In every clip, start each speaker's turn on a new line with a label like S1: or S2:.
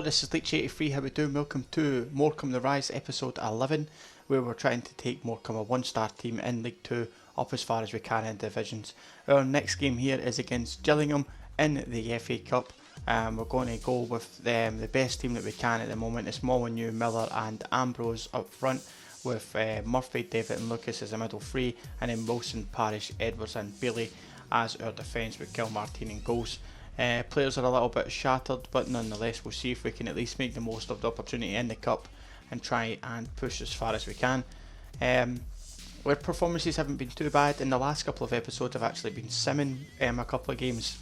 S1: Hello, this is Leech83, how we doing? Welcome to Morecambe The Rise episode 11, where we're trying to take Morecambe, a one-star team in League 2, up as far as we can in divisions. Our next game here is against Gillingham in the FA Cup. We're going to go with the best team that we can at the moment. It's Molyneux, Miller and Ambrose up front, with Murphy, David and Lucas as a middle three, and then Wilson, Parish, Edwards and Bailey as our defence, with Kilmartin in goals. Players are a little bit shattered, but nonetheless we'll see if we can at least make the most of the opportunity in the cup and try and push as far as we can. Our performances haven't been too bad. In the last couple of episodes I've actually been simming a couple of games,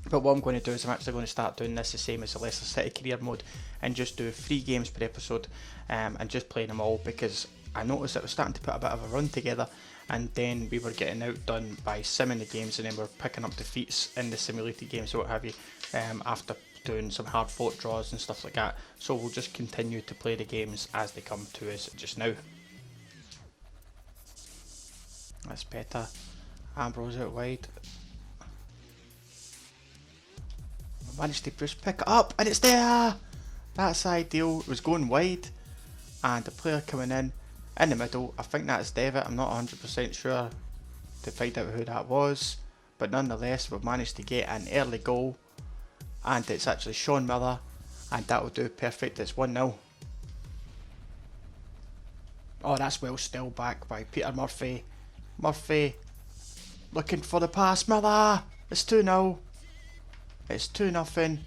S1: but what I'm going to do is I'm actually going to start doing this the same as the Leicester City career mode and just do 3 games per episode, and just playing them all, because I noticed that we're starting to put a bit of a run together, and then we were getting outdone by simming the games, and then we're picking up defeats in the simulated games or what have you, after doing some hard fought draws and stuff like that. So we'll just continue to play the games as they come to us just now. That's better. Ambrose out wide. Managed to just pick it up, and it's there! That's ideal. It was going wide, and the player coming in the middle. I think that's David, I'm not 100% sure to find out who that was, but nonetheless we've managed to get an early goal, and it's actually Sean Miller, and that will do perfect. It's 1-0. Oh, that's well still back by Peter Murphy. Murphy looking for the pass. Miller! It's 2-0. It's 2-0.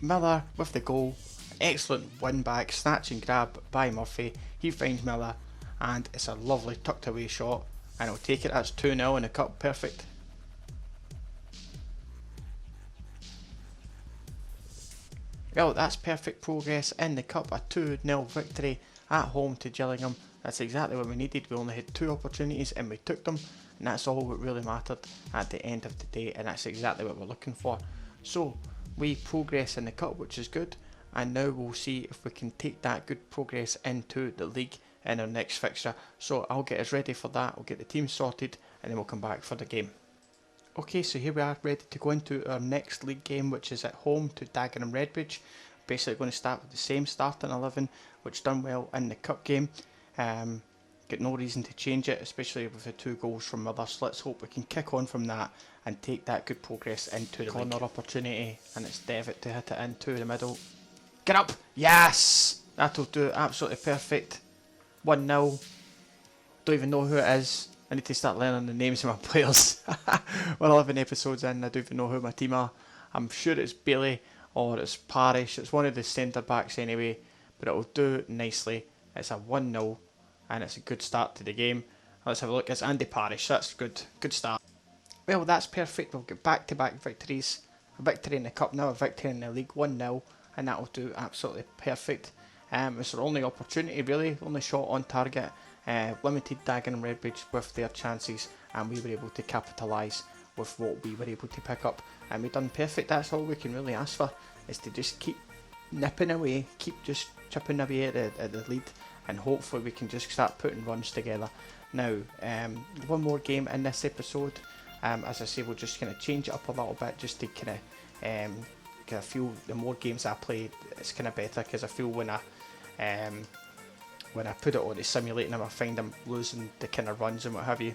S1: Miller with the goal. Excellent win back, snatch and grab by Murphy. He finds Miller, and it's a lovely tucked away shot, and I'll take it. That's 2-0 in the cup. Perfect. Well, that's perfect progress in the cup. A 2-0 victory at home to Gillingham. That's exactly what we needed. We only had 2 opportunities and we took them, and that's all that really mattered at the end of the day, and that's exactly what we're looking for. So we progress in the cup, which is good, and now we'll see if we can take that good progress into the league in our next fixture. So I'll get us ready for that. We'll get the team sorted, and then we'll come back for the game. Okay, so here we are ready to go into our next league game, which is at home to Dagenham Redbridge. Basically going to start with the same starting 11 which done well in the cup game. Got no reason to change it, especially with the 2 goals from Miller. So let's hope we can kick on from that and take that good progress into the corner opportunity, and it's Devitt to hit it into the middle. Get up! Yes! That'll do it. Absolutely perfect. 1-0. Don't even know who it is. I need to start learning the names of my players. We're 11 episodes in, I don't even know who my team are. I'm sure it's Bailey or it's Parish. It's one of the centre backs anyway, but it'll do nicely. It's a 1-0 and it's a good start to the game. Let's have a look. It's Andy Parish. That's good. Good start. Well, that's perfect. We'll get back-to-back victories. A victory in the cup now, a victory in the league. 1-0, and that'll do absolutely perfect. It's our only opportunity really, only shot on target. Limited Dagenham Redbridge with their chances, and we were able to capitalise with what we were able to pick up, and we've done perfect. That's all we can really ask for, is to just keep nipping away, keep just chipping away at the lead, and hopefully we can just start putting runs together. Now, one more game in this episode. As I say, we'll just kind of change it up a little bit, just to kind of feel the more games I play, it's kind of better, because I feel when I put it on to simulating them, I find I'm losing the kind of runs and what have you,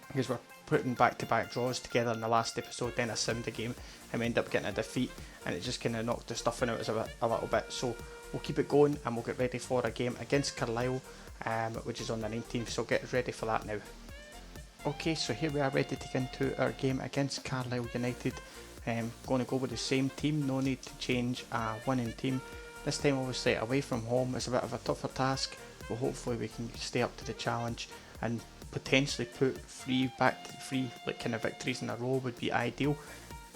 S1: because we're putting back-to-back draws together in the last episode. Then I simmed the game and we end up getting a defeat, and it just kind of knocked the stuffing out a little bit. So we'll keep it going, and we'll get ready for a game against Carlisle, which is on the 19th, so get ready for that now. Okay, so here we are ready to get into our game against Carlisle United. Going to go with the same team, no need to change a winning team. This time obviously away from home is a bit of a tougher task, but hopefully we can stay up to the challenge and potentially put 3 like kind of victories in a row would be ideal.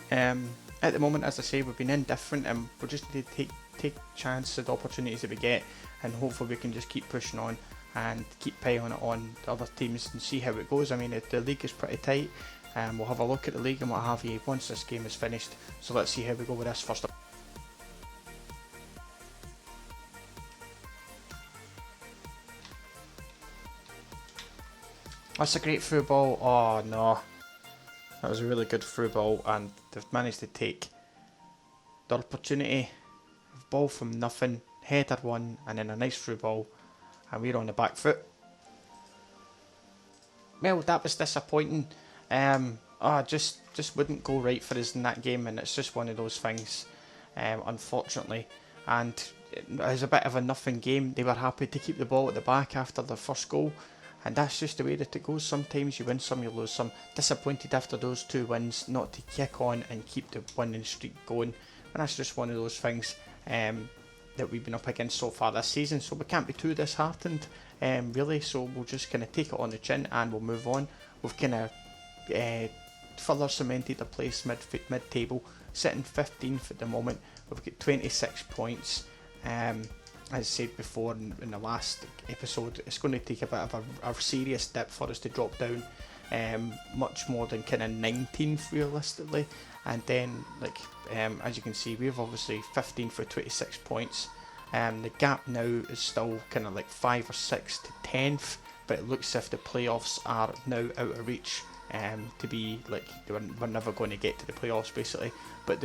S1: At the moment, as I say, we've been indifferent, and we just need to take chance of the opportunities that we get, and hopefully we can just keep pushing on and keep piling it on the other teams and see how it goes. I mean, the league is pretty tight, and we'll have a look at the league and what have you once this game is finished. So let's see how we go with this first up. That's a great through ball. Oh no, that was a really good through ball, and they've managed to take the opportunity of ball from nothing, header one, and then a nice through ball, and we're on the back foot. Well, that was disappointing. Just wouldn't go right for us in that game, and it's just one of those things, unfortunately. And it was a bit of a nothing game. They were happy to keep the ball at the back after their first goal, and that's just the way that it goes. Sometimes you win some, you lose some. Disappointed after those 2 wins not to kick on and keep the winning streak going, and that's just one of those things that we've been up against so far this season. So we can't be too disheartened, really. So we'll just kind of take it on the chin and we'll move on. We've kind of further cemented a place mid-table, sitting 15th at the moment. We've got 26 points. As I said before in the last episode, it's going to take a bit of a serious dip for us to drop down, much more than kind of 19th realistically. And then, as you can see, we've obviously 15 for 26 points. The gap now is still kind of like 5 or 6 to 10th, but it looks as if the playoffs are now out of reach. To be like, we're never going to get to the playoffs basically. But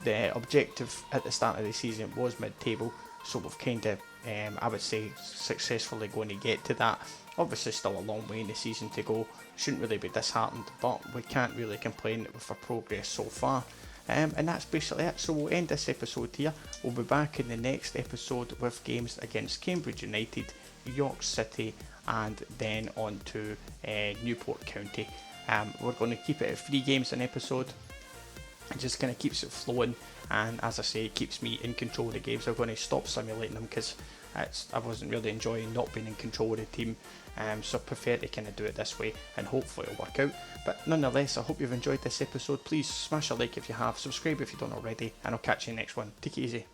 S1: the objective at the start of the season was mid-table, so we've kind of, I would say, successfully going to get to that. Obviously still a long way in the season to go, shouldn't really be disheartened, but we can't really complain with our progress so far. And that's basically it, so we'll end this episode here. We'll be back in the next episode with games against Cambridge United, York City, and then on to Newport County. We're going to keep it at 3 games an episode. It just kind of keeps it flowing, and as I say, it keeps me in control of the games. I'm going to stop simulating them because I wasn't really enjoying not being in control of the team, so I prefer to kind of do it this way, and hopefully it'll work out. But nonetheless, I hope you've enjoyed this episode. Please smash a like if you have, subscribe if you don't already, and I'll catch you in the next one. Take it easy.